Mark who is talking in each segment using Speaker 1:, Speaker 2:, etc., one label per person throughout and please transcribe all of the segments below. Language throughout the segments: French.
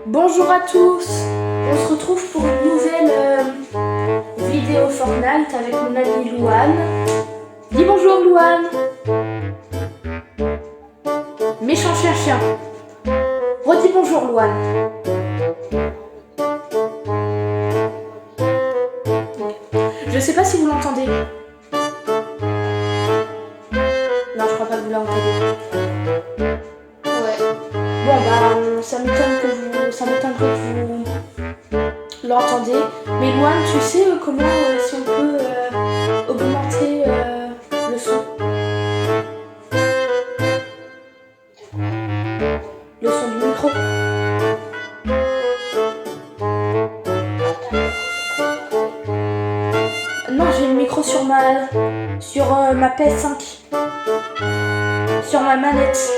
Speaker 1: Bonjour à tous, on se retrouve pour une nouvelle vidéo Fortnite avec mon ami Louane. Dis bonjour Louane. Méchant chien. Redis bonjour Louane. Je sais pas si vous l'entendez. Non, je crois pas que vous l'entendez. Ouais. Bon bah ça m'étonne que vous l'entendez. Mais Louane, tu sais comment si on peut augmenter le son? Le son du micro. Non, j'ai le micro sur ma PS5. Sur ma manette.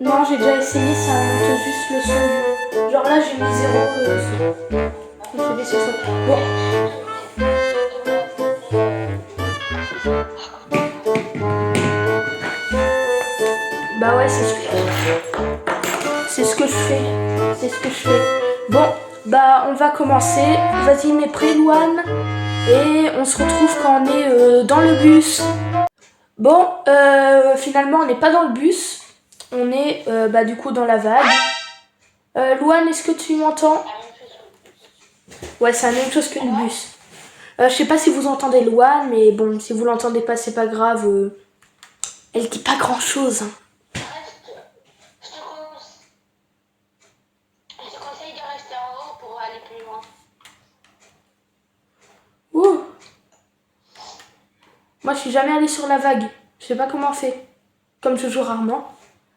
Speaker 1: Non, j'ai déjà essayé, ça monte juste le son. Genre là, j'ai mis 0 son. Je fais baisser le son. Bon. Bah ouais, c'est ce que je fais. Bon, bah on va commencer. Vas-y, mets prêt, Louane. Et on se retrouve quand on est dans le bus. Bon, finalement, on n'est pas dans le bus. On est bah, du coup dans la vague. Louane, est-ce que tu m'entends? Ouais, c'est la même chose que le bus. Je sais pas si vous entendez Louane, mais bon, si vous l'entendez pas, c'est pas grave. Elle dit pas grand-chose. Hein.
Speaker 2: Je te conseille de rester en haut pour aller plus loin.
Speaker 1: Ouh. Moi, je suis jamais allée sur la vague. Je sais pas comment on fait. Comme je joue rarement.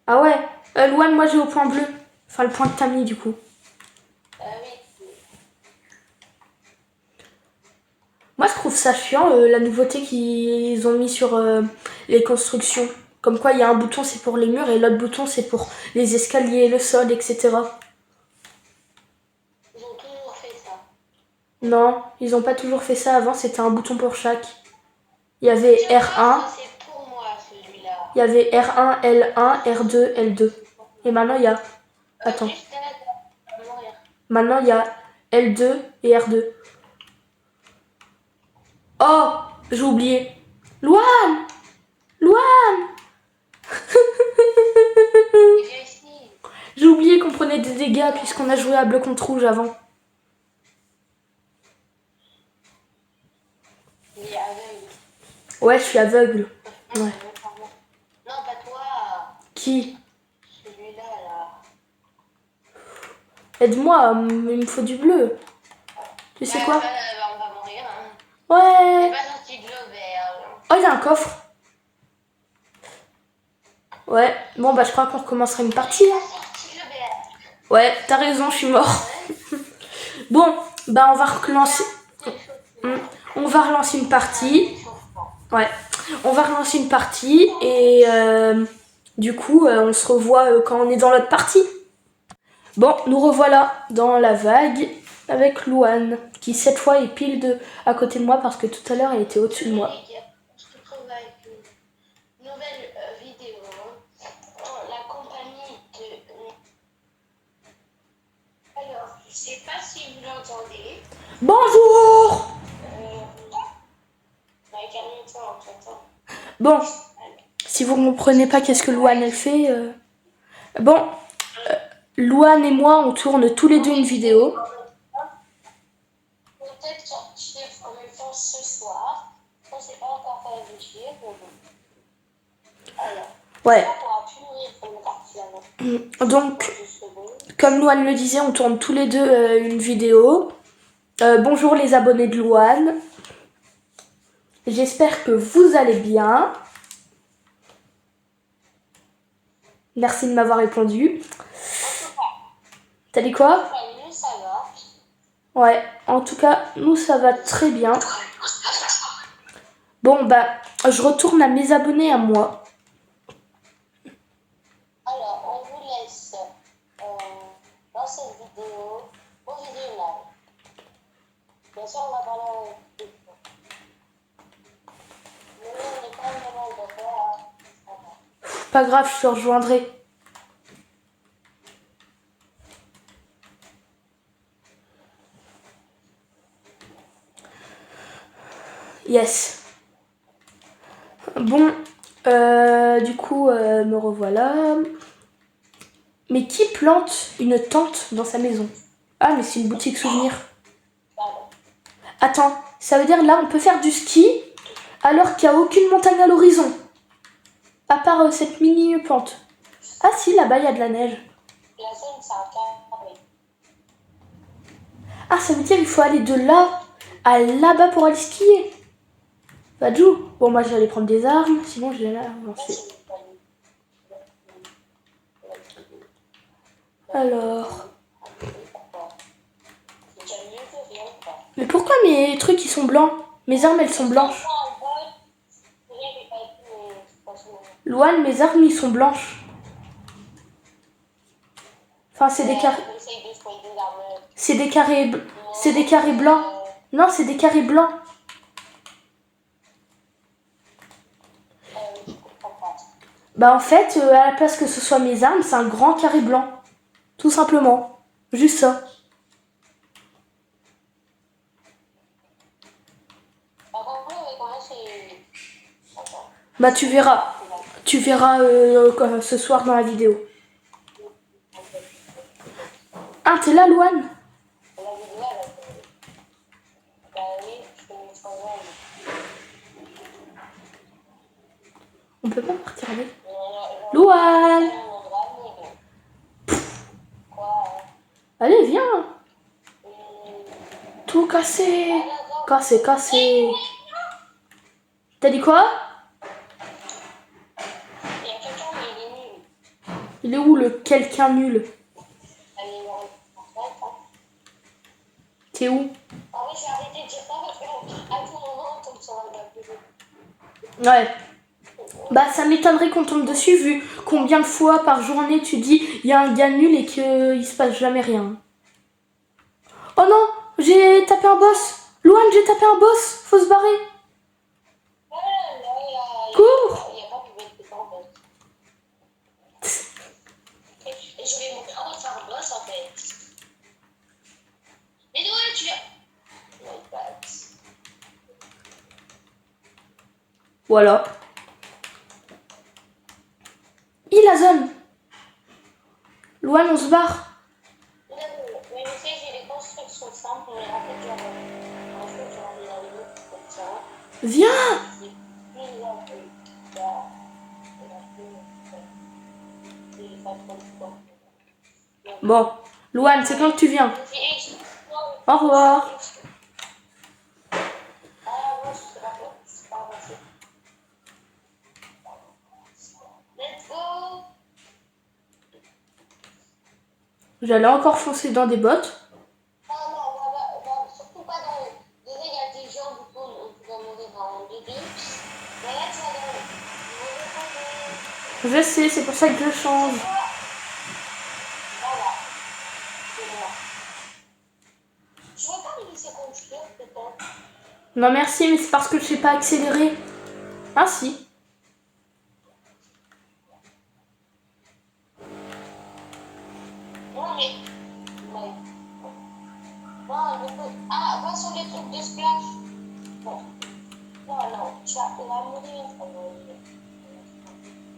Speaker 1: Ah ouais. Louane, moi j'ai au point bleu. Enfin, le point que t'as mis du coup.
Speaker 2: Oui.
Speaker 1: Moi, je trouve ça chiant, la nouveauté qu'ils ont mis sur les constructions. Comme quoi, il y a un bouton, c'est pour les murs, et l'autre bouton, c'est pour les escaliers, le sol, etc.
Speaker 2: Ils ont toujours fait ça.
Speaker 1: Non, ils ont pas toujours fait ça. Avant, c'était un bouton pour chaque. Il y avait R1.
Speaker 2: C'est pour moi, celui-là.
Speaker 1: Il y avait R1, L1, R2, L2. Et maintenant, il y a... Attends. Maintenant, il y a L2 et R2. Oh, j'ai oublié. Louane! Louane! J'ai oublié qu'on prenait des dégâts puisqu'on a joué à bleu contre rouge avant.
Speaker 2: Il est aveugle.
Speaker 1: Ouais, je suis aveugle. Ouais.
Speaker 2: Non, pas toi.
Speaker 1: Qui?
Speaker 2: Celui-là, là.
Speaker 1: Aide-moi, il me faut du bleu. Tu sais quoi?
Speaker 2: On va mourir. Hein.
Speaker 1: Ouais.
Speaker 2: C'est pas sorti de l'auberge.
Speaker 1: Oh, il y a un coffre. Ouais. Bon, bah, je crois qu'on recommencera une partie. Hein. Ouais, t'as raison, je suis mort. Bon, bah, on va relancer. On va relancer une partie. Ouais. On va relancer une partie et du coup, on se revoit quand on est dans l'autre partie. Bon, nous revoilà dans la vague avec Louane, qui cette fois est pile à côté de moi parce que tout à l'heure elle était au-dessus de moi.
Speaker 2: Je te trouve avec une nouvelle vidéo en la compagnie de... Alors, je sais pas si vous l'entendez.
Speaker 1: Bonjour. Bon, si vous ne comprenez pas qu'est-ce que Louane elle fait... Bon, Louane et moi on tourne tous les deux une vidéo.
Speaker 2: Peut-être sortir en même temps ce soir. On ne sait pas encore planifier. Alors,
Speaker 1: Ouais.
Speaker 2: on pourra plus mourir pour une partie avant.
Speaker 1: Donc, comme Louane le disait, on tourne tous les deux une vidéo. Bonjour les abonnés de Louane. J'espère que vous allez bien. Merci de m'avoir répondu. T'as dit quoi?
Speaker 2: Nous, ça va.
Speaker 1: Ouais, en tout cas, nous ça va très bien. Bon, bah, je retourne à mes abonnés à moi.
Speaker 2: Alors, on vous laisse dans cette vidéo au vidéo live. Bien sûr, on va parler en... Mais nous, on n'est pas
Speaker 1: pas grave, je te rejoindrai. Yes. Bon, du coup, me revoilà. Mais qui plante une tente dans sa maison? Ah, mais c'est une boutique souvenir. Attends, ça veut dire là, on peut faire du ski alors qu'il n'y a aucune montagne à l'horizon. À part cette mini pente. Ah si, là-bas, il y a de la neige.
Speaker 2: La zone, c'est un carré.
Speaker 1: Ah, ça veut dire qu'il faut aller de là à là-bas pour aller skier. Bah, Jou. Bon, moi, j'allais prendre des armes, sinon, je vais avancer. Alors... Mais pourquoi mes trucs, ils sont blancs? Mes armes, elles sont blanches. Louane, mes armes, ils sont blanches. Enfin, c'est des carrés... C'est des carrés... C'est des carrés blancs. Non, c'est des carrés blancs. Bah en fait, à la place que ce soit mes armes, c'est un grand carré blanc. Tout simplement. Juste ça. Bah tu verras. Tu verras ce soir dans la vidéo. Ah, t'es là, Louane? On peut pas partir avec. Louane! Allez, viens! Tout cassé! Cassé, cassé! T'as dit quoi? Il est où le quelqu'un nul? T'es où? Ouais. Bah ça m'étonnerait qu'on tombe dessus vu combien de fois par journée tu dis il y a un gars nul et qu'il se passe jamais rien. Oh non, j'ai tapé un boss. Louane, j'ai tapé un boss. Faut se barrer. Cours.
Speaker 2: Et je vais monter un boss en fait. Mais ouais, tu as...
Speaker 1: Voilà. La zone. Louane, on se barre.
Speaker 2: Mais je sais, j'ai des constructions simples, mais en fait, comme ça.
Speaker 1: Viens. Bon, Louane, c'est quand que tu viens? Au revoir. J'allais encore foncer dans des bottes.
Speaker 2: Non, surtout pas dans le... Déjà, il y a des gens, du coup, on peut mourir dans le début. Mais là, tu vas dans...
Speaker 1: Je sais, c'est pour ça que je change.
Speaker 2: Voilà. Je veux pas me laisser construire, peut-être.
Speaker 1: Non, merci, mais c'est parce que je sais pas accélérer. Ah, si.
Speaker 2: Non, mais... Ouais. Non, ah, va sur les trucs de splash. Bon. Non, tu vas mourir.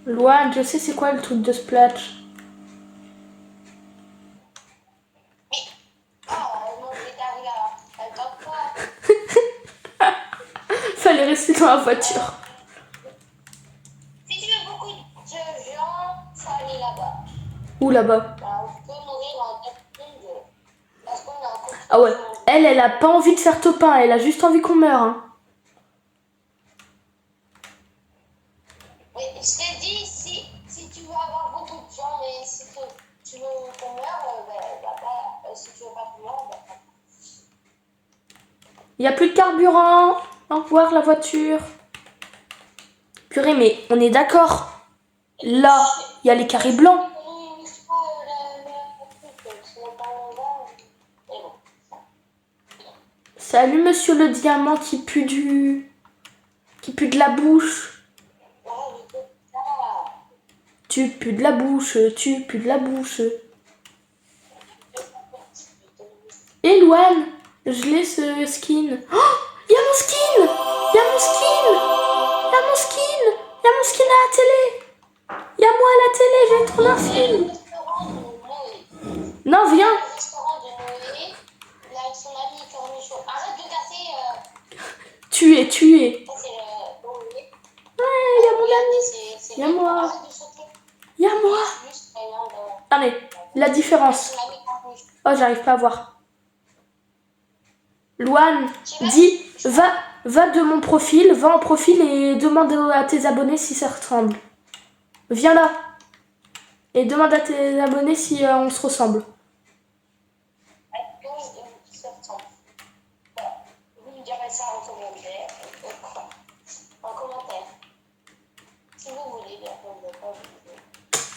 Speaker 1: Louane, je sais c'est quoi le truc de splash. Fallait rester dans la voiture.
Speaker 2: Si tu veux beaucoup de gens, faut aller là-bas.
Speaker 1: Où là-bas?
Speaker 2: Bah, on peut mourir en 4 secondes. Parce qu'on est en construction.
Speaker 1: Ah ouais, elle a pas envie de faire top 1, elle a juste envie qu'on meure. Hein.
Speaker 2: Mais je t'ai dit, si tu veux avoir beaucoup de gens, mais si tu veux qu'on meure, si tu veux pas qu'on meure,
Speaker 1: Il y a plus de carburant. Au revoir la voiture. Purée, mais on est d'accord. Là, il y a les carrés blancs. Salut monsieur le diamant qui pue de la bouche. Tu pues de la bouche, tu pues de la bouche. Et Louane, je l'ai ce skin. Oh, il y a mon skin. Il y a mon skin. Il y a mon skin. Il y a mon skin à la télé. Il y a moi à la télé, je vais tourner un film. Non, viens.
Speaker 2: Le restaurant de Noé, là, avec son ami Cornichon. Arrête de casser.
Speaker 1: Tu es.
Speaker 2: Ça, c'est le. Noé.
Speaker 1: Ouais, il y a mon ami.
Speaker 2: C'est
Speaker 1: Il y a moi.
Speaker 2: Arrête de sauter.
Speaker 1: Il y a moi.
Speaker 2: Juste, regarde,
Speaker 1: Allez, la différence.
Speaker 2: son ami Cornichon.
Speaker 1: Oh, j'arrive pas à voir. Louane, dis, va de mon profil, va en profil et demande à tes abonnés si ça ressemble. Viens là. Et demande à tes abonnés si on se ressemble.
Speaker 2: Vous me direz ça en commentaire. En commentaire. Si vous voulez, bien sûr.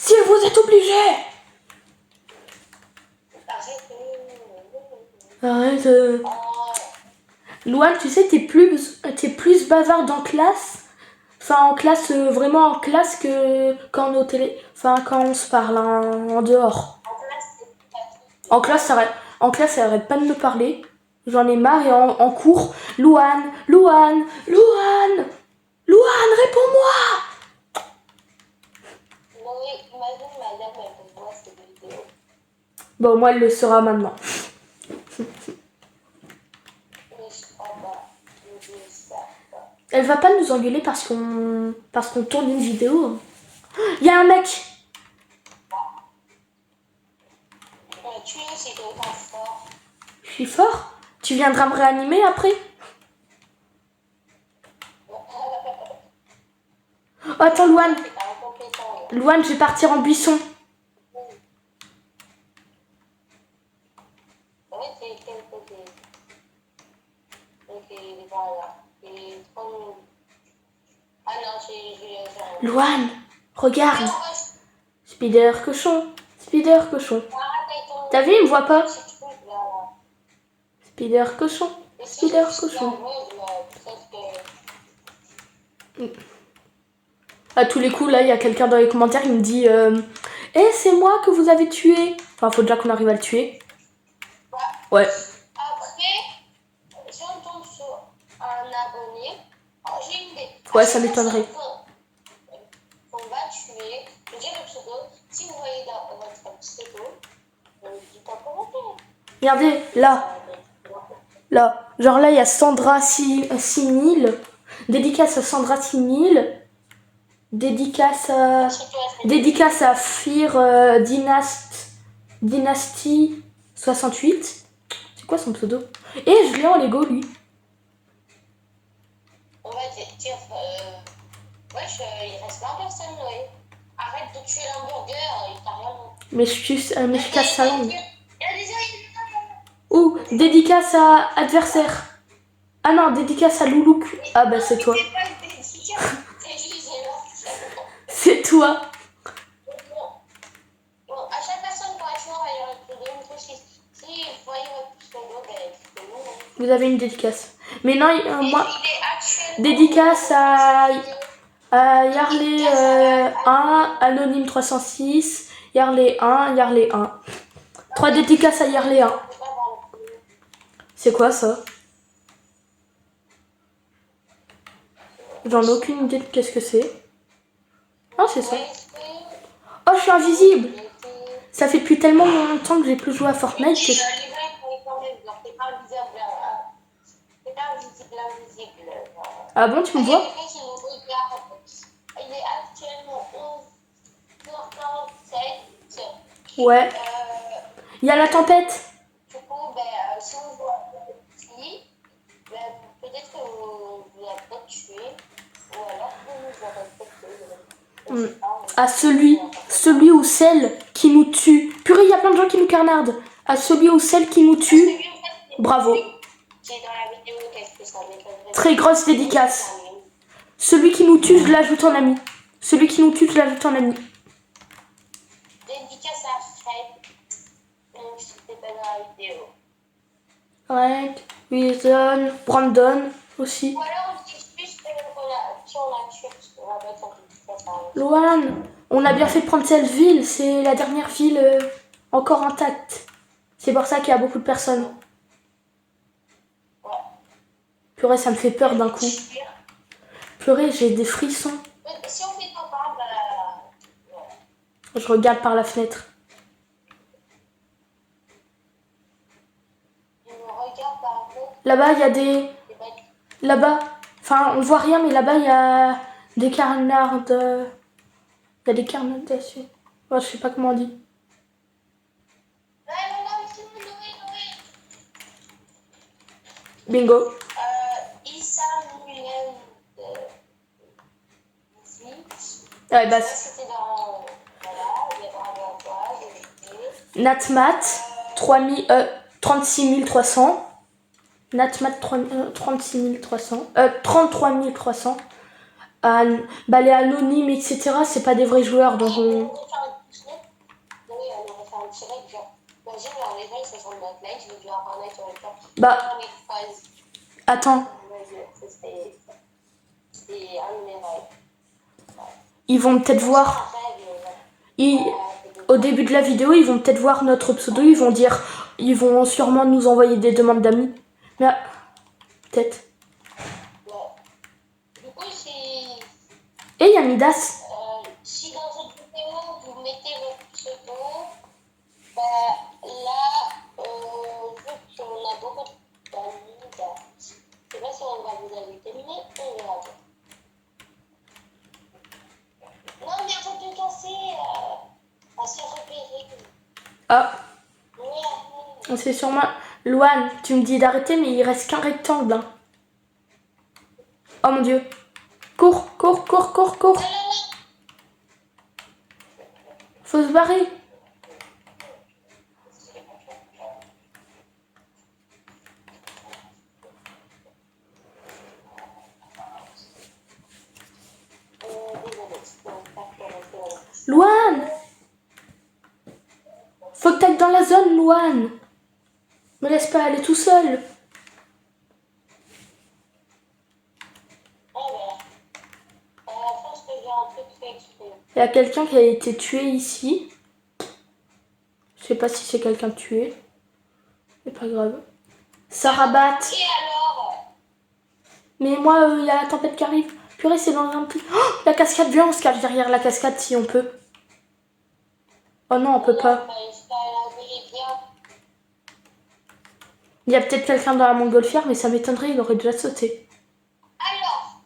Speaker 1: Si vous êtes obligés. Arrête. Louane, tu sais, t'es plus bavarde en classe. Enfin, en classe, vraiment en classe que quand on est au télé. Enfin, quand on se parle en dehors. En classe, ça arrête pas de me parler. J'en ai marre et en cours. Louane, réponds-moi. Bon, moi, elle le saura maintenant. Elle va pas nous engueuler parce qu'on tourne une vidéo. Il y a un mec. Je suis fort. Tu viendras me réanimer après. Oh, attends, Louane, je vais partir en buisson. Louane, regarde. Spider cochon. T'as vu, il me voit pas. Spider cochon. À tous les coups, là, il y a quelqu'un dans les commentaires, il me dit c'est moi que vous avez tué. Enfin, faut déjà qu'on arrive à le tuer. Ouais.
Speaker 2: Après, si on tombe sur un abonné, j'ai une idée.
Speaker 1: Ouais, ça m'étonnerait.
Speaker 2: On va tuer, je dis le pseudo. Si vous voyez dans votre pseudo, dites en commentaire.
Speaker 1: Regardez, là. Là. Genre là, il y a Sandra 6000. Dédicace à Sandra 6000. Dédicace à Fir Dynasty 68. C'est quoi son pseudo? Et je l'ai en Lego, lui.
Speaker 2: On va dire, wesh, il reste 20 personnes, Noé. Arrête de tuer l'hamburger, il t'a rien dit.
Speaker 1: Mais je casse sa langue.
Speaker 2: Il y a des
Speaker 1: Ouh, dédicace à adversaire. Ah non, dédicace à Loulouk. Ah bah c'est toi. C'est toi.
Speaker 2: Bon, à chaque personne pour action, on va y retrouver une précise. Si vous voyez votre pseudo, c'est nous.
Speaker 1: Vous avez une dédicace. Mais non, moi, dédicace à Yarley 1, Anonyme 306, Yarley 1. 3 dédicaces à Yarley 1. C'est quoi ça? J'en ai aucune idée de qu'est-ce que c'est. Ah, c'est ça. Oh, je suis invisible. Ça fait depuis tellement longtemps que j'ai plus joué à Fortnite que... Ah bon, tu me vois?
Speaker 2: Il est actuellement 11h47.
Speaker 1: Ouais. Il y a la tempête.
Speaker 2: Du coup, si on voit ici, peut-être que vous l'avez peut-être tué, ou alors vous nous aurez peut-être tué.
Speaker 1: À celui ou celle qui nous tue. Purée, il y a plein de gens qui nous carnardent. À celui ou celle qui nous tue. Bravo. Très grosse dédicace. Celui qui nous tue, je l'ajoute en ami. Dédicace
Speaker 2: à Fred. Donc, c'était pas dans la vidéo.
Speaker 1: Ouais, Wilson, Brandon aussi.
Speaker 2: Ou alors on dit juste si on a tué. va pas être ça, ça.
Speaker 1: Loan, on a bien fait de prendre cette ville. C'est la dernière ville encore intacte. C'est pour ça qu'il y a beaucoup de personnes.
Speaker 2: Ouais.
Speaker 1: Purée, ça me fait peur d'un coup. Purée, j'ai des frissons.
Speaker 2: Si on fait pas part, bah. Ouais.
Speaker 1: Je regarde par la fenêtre.
Speaker 2: Je me regarde par la fenêtre.
Speaker 1: Là-bas, il y a des... Là-bas, enfin, on voit rien, mais là-bas, il y a des canards de... Il y a des canards dessus. Ouais, je sais pas comment on dit. Bingo.
Speaker 2: Issa Nguyen
Speaker 1: Ouais, bah,
Speaker 2: c'était dans. Voilà, il y a Bravo à toi,
Speaker 1: Natmat, 36 300. Natmat, 36 300. 33 300. Bah, les anonymes, etc., c'est pas des vrais joueurs, donc on...
Speaker 2: Oui, on va faire un petit raid, genre. Imagine, alors les gens ils se font notre live, je vais devoir parler sur le temps.
Speaker 1: Bah, attends,
Speaker 2: C'est un de mes rêves.
Speaker 1: ils vont peut-être voir... Au début de la vidéo, ils vont peut-être voir notre pseudo, ils vont dire... Ils vont sûrement nous envoyer des demandes d'amis. Mais... peut-être.
Speaker 2: Ouais. Du coup, si...
Speaker 1: Et il y a Midas.
Speaker 2: Si dans cette vidéo, vous mettez votre pseudo, bah là, vu qu'on a beaucoup d'amis, bah, je sais pas si on va vous inviter, mais on verra bien. Non, mais faut te casser à se repérer.
Speaker 1: Ah,
Speaker 2: Ouais.
Speaker 1: c'est sûrement... Loan, tu me dis d'arrêter, mais il reste qu'un rectangle. Hein. Oh mon dieu. Cours, cours, cours, cours, cours. Faut se barrer. Loan, faut que t'ailles dans la zone, Loan. Me laisse pas aller tout seul. Il y a quelqu'un qui a été tué ici. Je sais pas si c'est quelqu'un de tué. C'est pas grave. Ça rabat.
Speaker 2: Et alors?
Speaker 1: Mais moi, il y a la tempête qui arrive. Purée, c'est dans un petit... Oh, la cascade, viens, on se cache derrière la cascade si on peut. Oh non, on peut pas. Il y a peut-être quelqu'un dans la montgolfière, mais ça m'étonnerait, il aurait déjà sauté.
Speaker 2: Alors,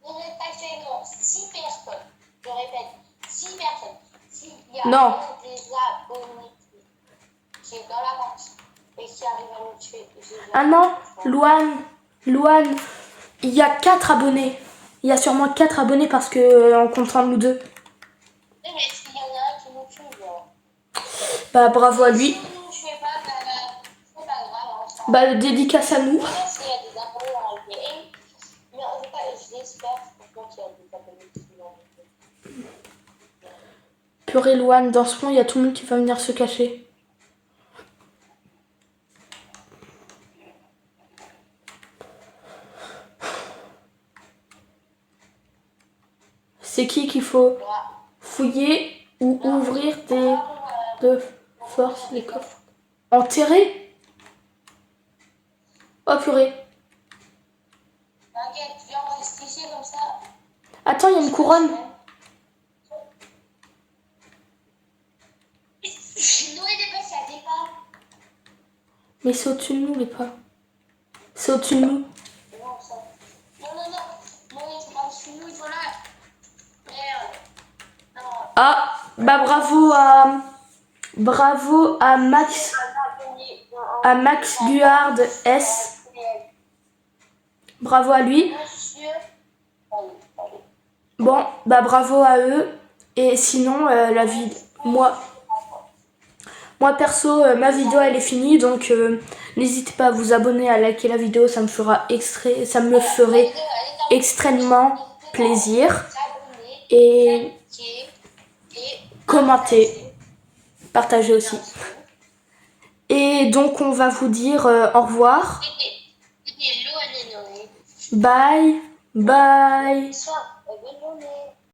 Speaker 2: on est actuellement 6 personnes. Je répète, 6 personnes. S'il y a
Speaker 1: Non.
Speaker 2: des abonnés qui est dans la partie et qui arrive à nous tuer.
Speaker 1: Ah non, Louane, il y a 4 abonnés. Il y a sûrement 4 abonnés parce que en comptant nous deux.
Speaker 2: Mais est-ce qu'il y en a un qui nous tue, genre?
Speaker 1: Bah bravo à lui.
Speaker 2: Si vous ne tuez pas, c'est pas grave.
Speaker 1: Bah dédicace à nous.
Speaker 2: Même s'il y a des abonnés à enlever, mais en tout cas, j'espère franchement qu'il y a des abonnés qui vont enlever.
Speaker 1: Purée Louane, dans ce moment, il y a tout le monde qui va venir se cacher. C'est qui qu'il faut fouiller ou ouvrir de force les coffres? Enterrer? Oh purée.
Speaker 2: T'inquiète, viens, on reste ici comme ça.
Speaker 1: Attends, il y a une couronne.
Speaker 2: Noé n'est passé à des pas.
Speaker 1: Mais c'est au-dessus de nous les pas. C'est au-dessus de nous.
Speaker 2: Non, ça. Non. Noé, c'est pas au-dessus de nous, ils sont là. Merde. Non.
Speaker 1: Ah, bah bravo à Max Guard S. Bravo à lui. Bon, bah bravo à eux. Et sinon, la vie, moi perso, ma vidéo elle est finie, donc n'hésitez pas à vous abonner, à liker la vidéo, ça me ferait extrêmement plaisir. Et commenter, partager aussi. Et donc on va vous dire au revoir. Bye, bye.
Speaker 2: bonne journée.